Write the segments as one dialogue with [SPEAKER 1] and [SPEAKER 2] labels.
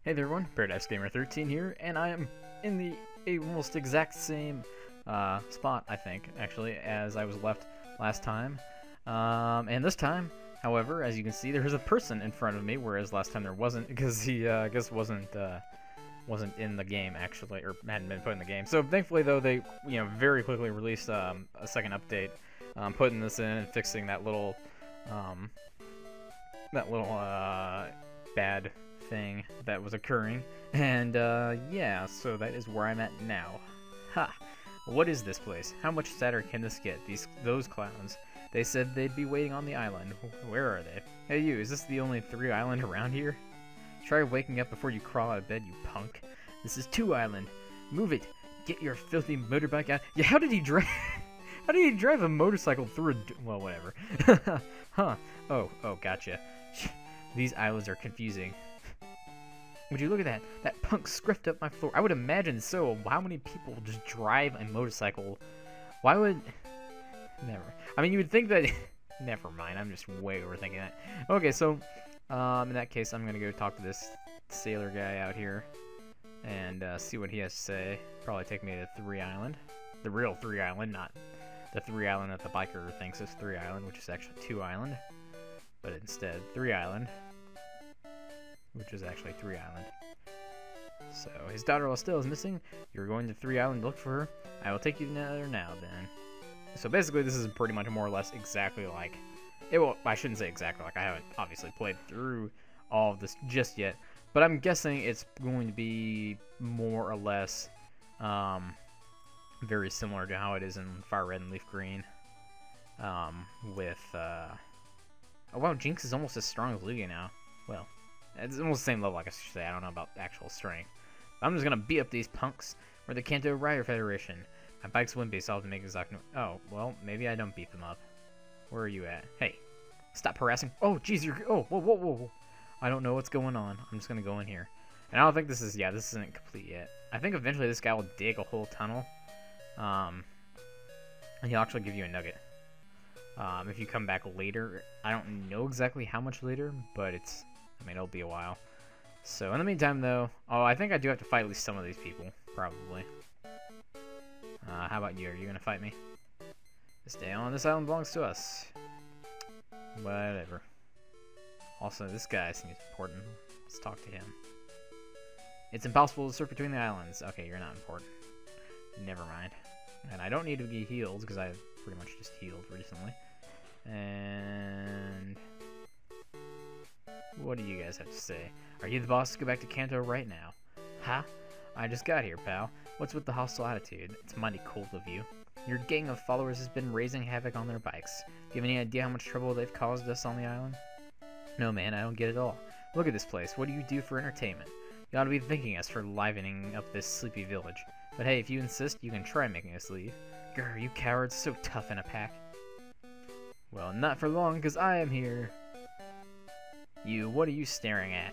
[SPEAKER 1] Hey there everyone, Paradise Gamer 13 here, and I am in the almost exact same spot, I think, actually, as I was left last time. And this time, however, as you can see, there's a person in front of me, whereas last time there wasn't, because he, I guess, wasn't in the game, actually, or hadn't been put in the game. So thankfully, though, they, very quickly released a second update, putting this in and fixing that little bad thing that was occurring, and yeah, so that is where I'm at now. Ha! What is this place? How much sadder can this get? Those clowns. They said they'd be waiting on the island. Where are they? Hey you, is this the only 3 island around here? Try waking up before you crawl out of bed, you punk. This is 2 island. Move it. Get your filthy motorbike out. Yeah, how did he drive? How did he drive a motorcycle through a? Well, whatever. Huh? Oh, gotcha. These islands are confusing. Would you look at that? That punk scriffed up my floor. I would imagine so. How many people just drive a motorcycle? Why would... Never. I mean, you would think that... Never mind. I'm just way overthinking that. Okay, so... in that case, I'm gonna go talk to this sailor guy out here. And see what he has to say. Probably take me to 3 Island. The real 3 Island, not the 3 Island that the biker thinks is 3 Island, which is actually 2 Island. But instead, 3 Island. Which is actually 3 Island. So, his daughter still is missing. You're going to 3 Island to look for her. I will take you there now, then. So basically, this is pretty much more or less exactly like... Well, I shouldn't say exactly like. I haven't obviously played through all of this just yet. But I'm guessing it's going to be more or less very similar to how it is in Fire Red and Leaf Green. Oh wow, Jinx is almost as strong as Lugia now. Well... It's almost the same level, I guess I should say. I don't know about actual strength. I'm just gonna beat up these punks. We're the Kanto Rider Federation. My bike's wimpy, so I'll have to make exact no— Oh, well, maybe I don't beat them up. Where are you at? Hey, stop harassing. Oh, jeez, you're— Oh, whoa. I don't know what's going on. I'm just gonna go in here. And I don't think this is— Yeah, this isn't complete yet. I think eventually this guy will dig a whole tunnel. And he'll actually give you a nugget. If you come back later. I don't know exactly how much later, but it's— I mean, it'll be a while. So, in the meantime, though... Oh, I think I do have to fight at least some of these people. Probably. How about you? Are you going to fight me? This day on this island belongs to us. Whatever. Also, this guy seems important. Let's talk to him. It's impossible to surf between the islands. Okay, you're not important. Never mind. And I don't need to be healed, because I've pretty much just healed recently. And... What do you guys have to say? Are you the boss? Go back to Kanto right now. Huh? I just got here, pal. What's with the hostile attitude? It's mighty cold of you. Your gang of followers has been raising havoc on their bikes. Do you have any idea how much trouble they've caused us on the island? No, man, I don't get it all. Look at this place. What do you do for entertainment? You ought to be thanking us for livening up this sleepy village. But hey, if you insist, you can try making us leave. Grr, you cowards, so tough in a pack. Well, not for long, because I am here. You, what are you staring at?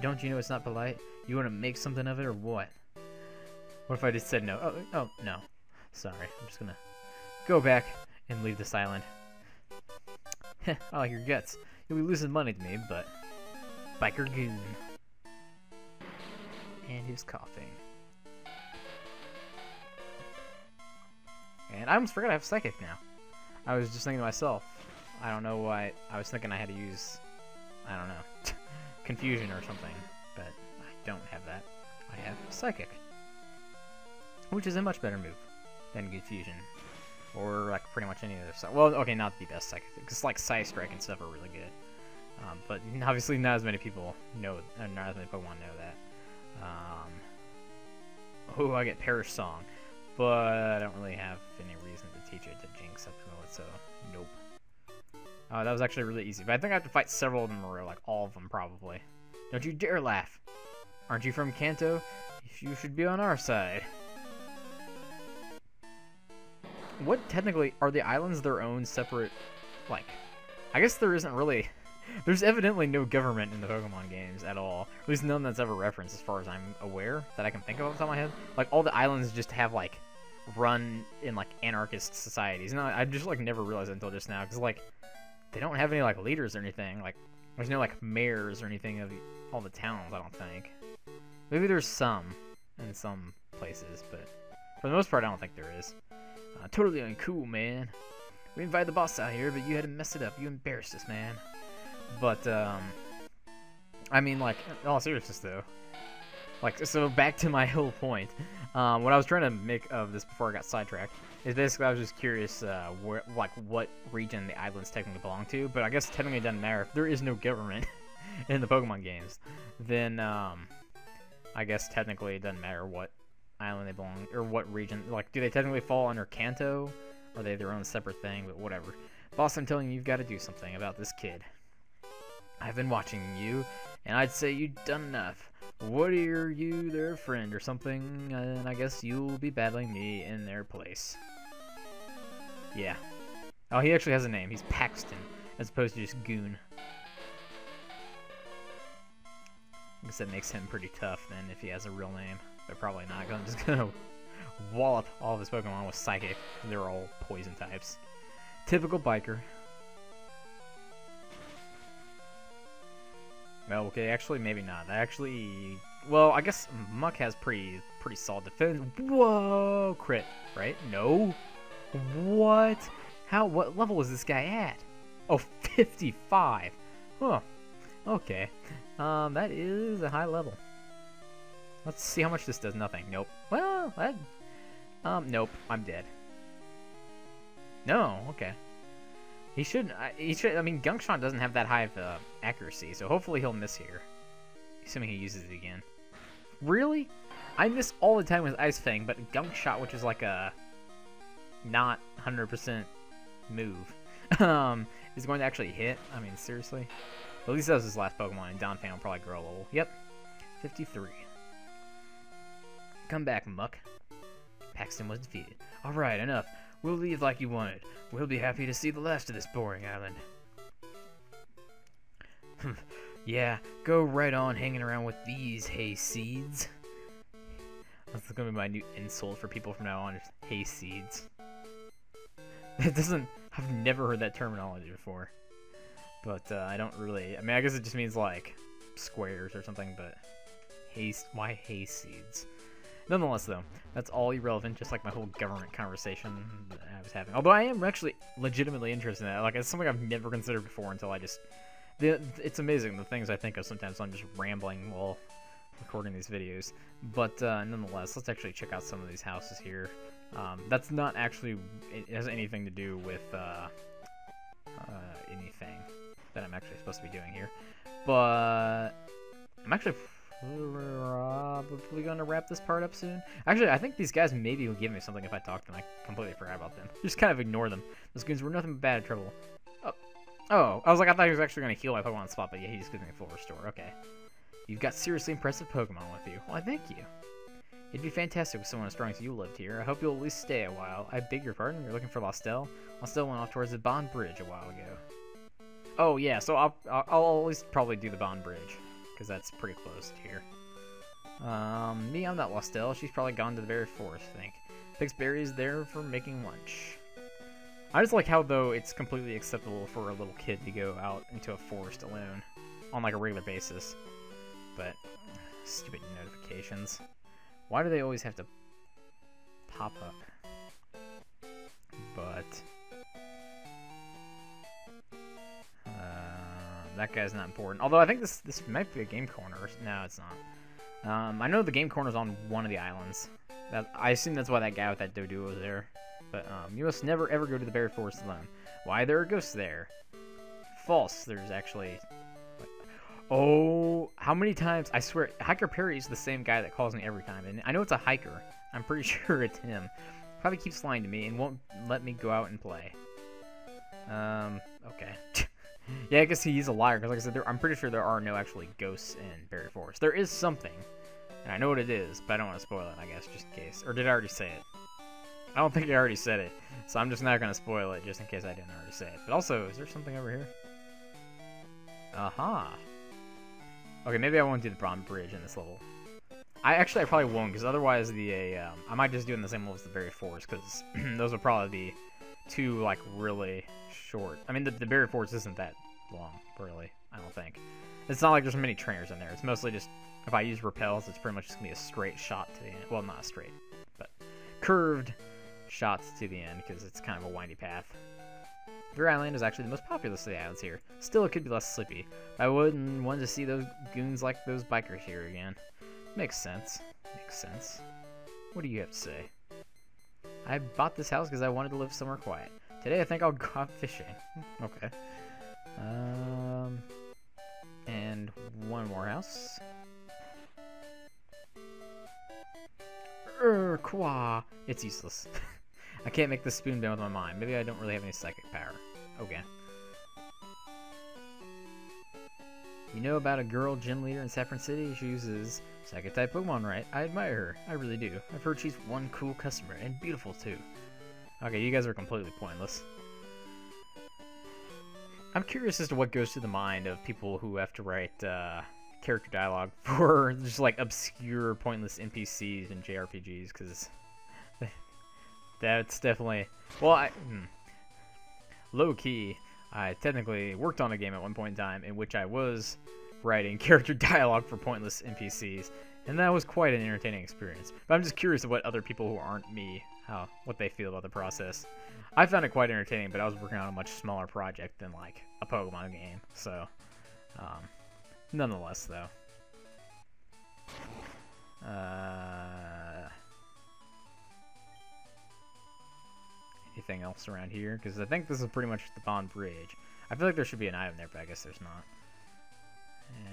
[SPEAKER 1] Don't you know it's not polite? You want to make something of it or what? What if I just said no? Oh, no. Sorry, I'm just gonna go back and leave this island. Heh, I like your guts. You'll be losing money to me, but... Biker Goon. And he's coughing. And I almost forgot I have Psychic now. I was just thinking to myself, I don't know why, I was thinking I had to use... I don't know, Confusion or something, but I don't have that. I have Psychic, which is a much better move than Confusion, or like pretty much any other. Well, okay, not the best Psychic, because like Psy Strike and stuff are really good, but obviously not as many people know, not as many Pokemon know that. Oh, I get Perish Song, but I don't really have any reason to teach it to Jinx at the moment, so nope. That was actually really easy, but I think I have to fight several of them, or like all of them probably. Don't you dare laugh! Aren't you from Kanto? You should be on our side. What technically are the islands their own separate? Like, I guess there isn't really. There's evidently no government in the Pokemon games at all. At least none that's ever referenced, as far as I'm aware, that I can think of off the top of my head. Like all the islands just have like run in like anarchist societies, and I just like never realized it until just now, because like. They don't have any like leaders or anything. Like There's no, like, mayors or anything of all the towns, I don't think. Maybe there's some in some places, but for the most part, I don't think there is. Totally uncool, man. We invited the boss out here, but you had to mess it up. You embarrassed us, man. But, I mean, like, in all seriousness, though. Like, so back to my whole point. What I was trying to make of this before I got sidetracked is basically I was just curious, what region the islands technically belong to. But I guess technically it doesn't matter. If there is no government in the Pokemon games, then, I guess technically it doesn't matter what island they belong, or what region. Like, do they technically fall under Kanto? Or are they their own separate thing? But whatever. Boss, I'm telling you, you've got to do something about this kid. I've been watching you, and I'd say you've done enough. What are you, their friend or something? And I guess you'll be battling me in their place. Yeah. Oh, he actually has a name. He's Paxton, as opposed to just Goon. I guess that makes him pretty tough, then, if he has a real name. But probably not, because I'm just gonna wallop all of his Pokemon with Psychic. They're all poison types. Typical biker. Well, okay, actually, maybe not. Actually, well, I guess Muck has pretty solid defense. Whoa, crit, right? No. What? What level is this guy at? Oh, 55. Huh. Okay. That is a high level. Let's see how much this does. Nothing. Nope. Well, nope. I'm dead. No. Okay. He should. I mean, Gunk Shot doesn't have that high of accuracy, so hopefully he'll miss here. Assuming he uses it again. Really? I miss all the time with Ice Fang, but Gunk Shot, which is like a not 100% move, is going to actually hit. I mean, seriously. But at least that was his last Pokemon, and Donphan will probably grow a little. Yep. 53. Come back, Muck. Paxton was defeated. Alright, enough. We'll leave like you wanted. We'll be happy to see the last of this boring island. Yeah, go right on hanging around with these hay seeds. That's gonna be my new insult for people from now on, just hay seeds. It doesn't... I've never heard that terminology before. But, I don't really... I mean, I guess it just means, like, squares or something, but... Why hay seeds? Nonetheless, though, that's all irrelevant, just like my whole government conversation that I was having. Although I am actually legitimately interested in that. Like, it's something I've never considered before until I just... It's amazing, the things I think of sometimes I'm just rambling while recording these videos. But, nonetheless, let's actually check out some of these houses here. That's not actually... It has anything to do with, anything that I'm actually supposed to be doing here. But... I'm actually... probably gonna wrap this part up soon. Actually, I think these guys maybe will give me something if I talk to them. I completely forgot about them. Just kind of ignore them. Those goons were nothing but bad trouble. Oh, I was like, I thought he was actually gonna heal my Pokemon on the spot, but yeah, he just gives me a full restore. Okay. You've got seriously impressive Pokemon with you. Why, thank you. It'd be fantastic if someone as strong as you lived here. I hope you'll at least stay a while. I beg your pardon? You're looking for Lostel? Lostel went off towards the Bond Bridge a while ago. Oh, yeah, so I'll at least probably do the Bond Bridge, because that's pretty close to here. Me, I'm not Lostel. She's probably gone to the berry forest, I think. Picks berries there for making lunch. I just like how, though, it's completely acceptable for a little kid to go out into a forest alone on, like, a regular basis. But, stupid notifications. Why do they always have to pop up? But... that guy's not important. Although I think this might be a game corner. No, it's not. I know the game corner's on one of the islands. I assume that's why that guy with that Doduo was there. But you must never ever go to the berry forest alone. Why, there are ghosts there? False. There's actually... Oh, how many times? I swear, Hiker Perry is the same guy that calls me every time. And I know it's a hiker. I'm pretty sure it's him. Probably keeps lying to me and won't let me go out and play. Okay. Yeah, I guess he's a liar, because like I said, I'm pretty sure there are no actually ghosts in Berry Forest. There is something, and I know what it is, but I don't want to spoil it, I guess, just in case. Or did I already say it? I don't think I already said it, so I'm just not going to spoil it, just in case I didn't already say it. But also, is there something over here? Aha. Okay, maybe I won't do the Bronze Bridge in this level. I probably won't, because otherwise I might just do it in the same level as the Berry Forest, because those would probably be too, like, really short. I mean, the Berry Forest isn't that long, really. I don't think. It's not like there's many trainers in there. It's mostly just, if I use repels, it's pretty much just going to be a straight shot to the end. Well, not straight, but curved shots to the end, because it's kind of a windy path. Your island is actually the most populous of the islands here. Still, it could be less sleepy. I wouldn't want to see those goons like those bikers here again. Makes sense. Makes sense. What do you have to say? I bought this house because I wanted to live somewhere quiet. Today, I think I'll go out fishing. Okay. And one more house. Qua. It's useless. I can't make the spoon bend with my mind. Maybe I don't really have any psychic power. Okay. You know about a girl gym leader in Saffron City? She uses psychic-type Pokemon, right? I admire her. I really do. I've heard she's one cool customer, and beautiful, too. Okay, you guys are completely pointless. I'm curious as to what goes through the mind of people who have to write character dialogue for just, like, obscure, pointless NPCs in JRPGs, because that's definitely... Well, low-key, I technically worked on a game at one point in time in which I was writing character dialogue for pointless NPCs, and that was quite an entertaining experience. But I'm just curious of what other people who aren't me, what they feel about the process. I found it quite entertaining, but I was working on a much smaller project than, like, a Pokemon game, so, nonetheless, though. Anything else around here? Because I think this is pretty much the Bond Bridge. I feel like there should be an item there, but I guess there's not.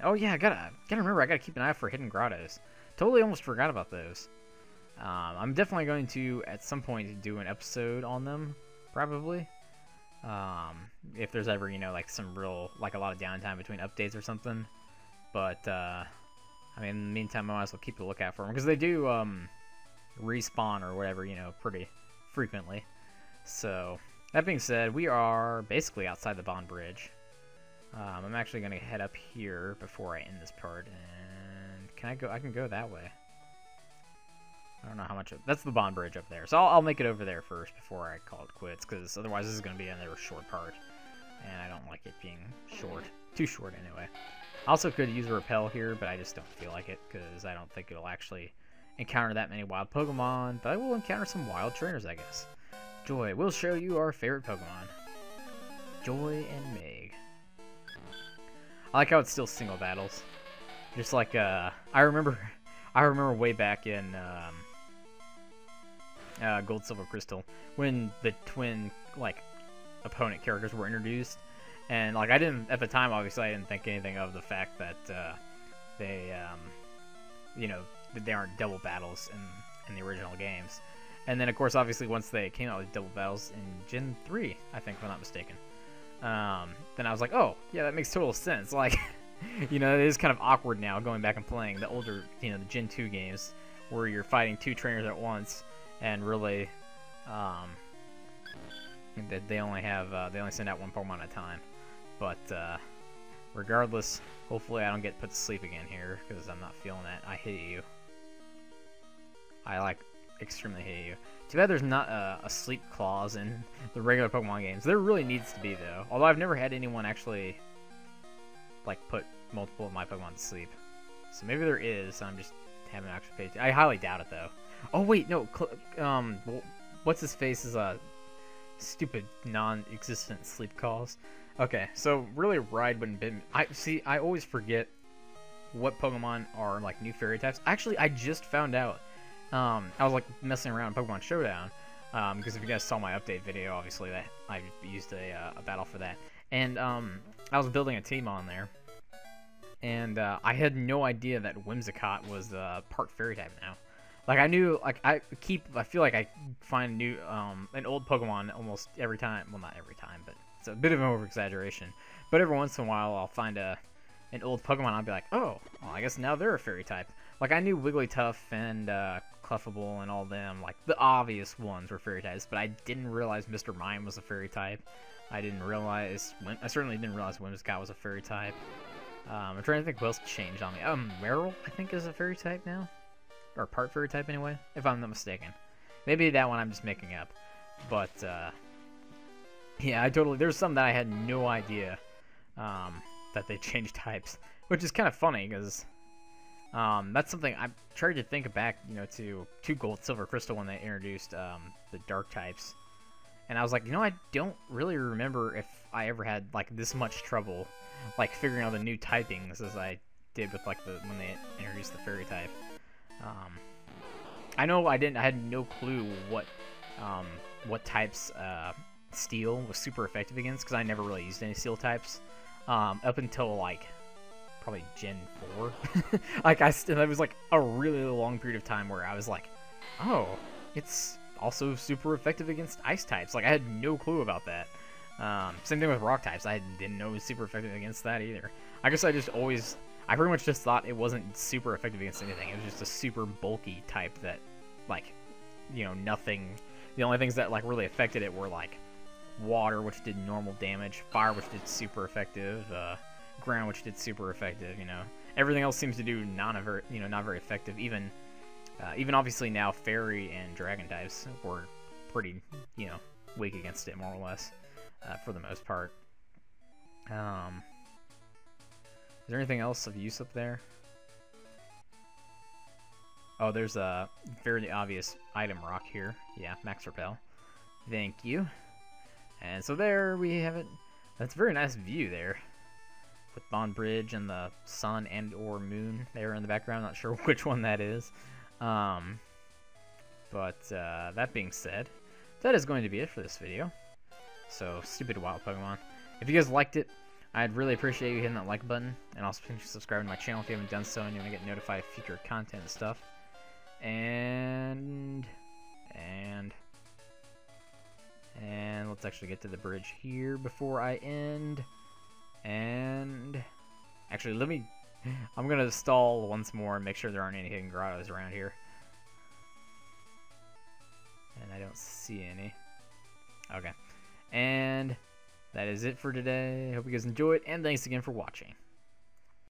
[SPEAKER 1] Oh yeah, I gotta remember, I gotta keep an eye out for hidden grottos. Totally almost forgot about those. I'm definitely going to, at some point, do an episode on them, probably. If there's ever, you know, like some real, like a lot of downtime between updates or something. But, I mean, in the meantime, I might as well keep a lookout for them, because they do, respawn or whatever, you know, pretty frequently. So, that being said, we are basically outside the Bond Bridge. I'm actually going to head up here before I end this part, and can I go? I can go that way. I don't know how much. That's the Bond Bridge up there, so I'll make it over there first before I call it quits, because otherwise this is going to be another short part, and I don't like it being short. Too short, anyway. I also could use a repel here, but I just don't feel like it, because I don't think it'll actually encounter that many wild Pokemon, but I will encounter some wild trainers, I guess. Joy, we'll show you our favorite Pokemon. Joy and Meg. I like how it's still single battles. Just like, I remember way back in, Gold, Silver, Crystal, when the twin, like, opponent characters were introduced. And, like, at the time, obviously, I didn't think anything of the fact that, they, you know, that they aren't double battles in the original games. And then, of course, obviously, once they came out with double battles in Gen 3, I think, if I'm not mistaken, then I was like, oh, yeah, that makes total sense. Like, you know, it is kind of awkward now going back and playing the older, you know, the Gen 2 games where you're fighting two trainers at once, and really, they only send out one Pokemon at a time. But, regardless, hopefully I don't get put to sleep again here, because I'm not feeling that. I hate you. I, like, extremely hate you. Too bad there's not a sleep clause in the regular Pokemon games. There really needs to be, though. Although I've never had anyone actually, like, put multiple of my Pokemon to sleep. So maybe there is, I'm just haven't actually paid attention. I highly doubt it, though. Oh, wait, no. What's his face is a stupid, non-existent sleep calls. Okay, so really Ride wouldn't be... I always forget what Pokemon are, like, new fairy types. Actually, I just found out. I was, like, messing around in Pokemon Showdown, because if you guys saw my update video, obviously, that I used a battle for that. And, I was building a team on there, and, I had no idea that Whimsicott was, part fairy type now. Like, I knew, like, I feel like I find an old Pokemon almost every time. Well, not every time, but it's a bit of an over-exaggeration. But every once in a while, I'll find an old Pokemon, I'll be like, oh, well, I guess now they're a fairy type. Like, I knew Wigglytuff and, Clefable and all them, like, the obvious ones were fairy types, but I didn't realize Mr. Mime was a fairy type. I certainly didn't realize Whimsicott was a fairy type. I'm trying to think what else changed on me. Meryl, I think, is a fairy type now. Or part fairy type, anyway, if I'm not mistaken. Maybe that one I'm just making up. But, yeah, there's some that I had no idea. that they changed types, which is kind of funny because that's something I tried to think back, you know, to Gold, Silver, Crystal when they introduced the dark types, and I was like, you know, I don't really remember if I ever had like this much trouble like figuring out the new typings as I did with like when they introduced the fairy type. I know I had no clue what types steel was super effective against, because I never really used any steel types up until like probably Gen 4. Like that was like a really long period of time where I was like, oh, it's also super effective against ice types. Like I had no clue about that. Same thing with rock types. I didn't know it was super effective against that either. I guess I pretty much just thought it wasn't super effective against anything. It was just a super bulky type that, like, you know, nothing. The only things that like really affected it were like water, which did normal damage, fire, which did super effective, ground, which did super effective. You know, everything else seems to do not very effective. Even obviously now fairy and dragon types were pretty, you know, weak against it more or less, for the most part. Is there anything else of use up there? Oh, there's a fairly obvious item rock here. Yeah, max repel. Thank you. And so there we have it. That's a very nice view there, with Bond Bridge and the sun and or moon there in the background. Not sure which one that is. But that being said, that is going to be it for this video. So, stupid wild Pokemon. If you guys liked it, I'd really appreciate you hitting that like button, and also subscribing to my channel if you haven't done so and you want to get notified of future content and stuff. And let's actually get to the bridge here before I end. And actually, I'm gonna stall once more and make sure there aren't any hidden grottos around here. And I don't see any. Okay. And that is it for today. Hope you guys enjoyed, and thanks again for watching.